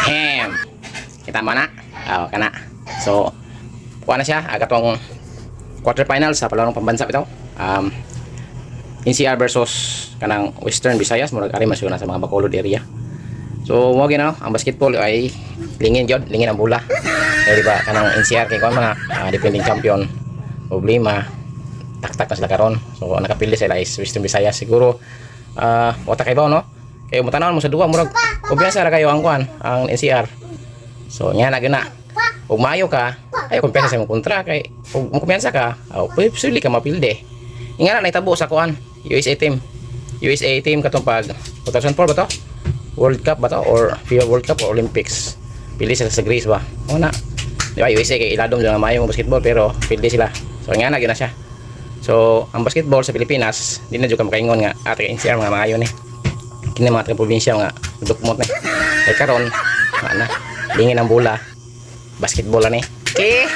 Ham. Kita mo na? Oo, kana. So, kuha na siya. Agatong quarterfinals sa palarong pambansa ito. NCR versus kanang Western Visayas. Murag ari masyo na sa mga Bacolod area. So, mo gina, ang basketball ay lingin gyud, lingin ang bola. Kaya diba, kanang NCR kay kuan mga defending champion. Problema, tak-tak na sila karon. So, nakapili sila is Western Visayas siguro. Wata kay ba no? Kayo mutanaw mo sa duwa murag kumpiyansa ra kayo ang kuan, ang NCR. So, nya na gyud na. Ug maayo ka, ay kumpiyansa sa imong kontra kay ug kumpiyansa ka, pwede ka mapilde. Ingana na itabo sa kuan, USA team. USA team katong pag 2004 ba to? World Cup ba to or FIBA World Cup or Olympics? Pili sila sa Greece ba? O na. Di ba USA kay iladom lang maayo ang basketball pero pilde sila. So nga na gyud na siya. So ang basketball sa Pilipinas, di na jud ka makaingon nga ate NCR mga maayo ni. Kini mga probinsya nga dukmot ni. Kay karon na lingin ang bola. Basketball na ni. Okay.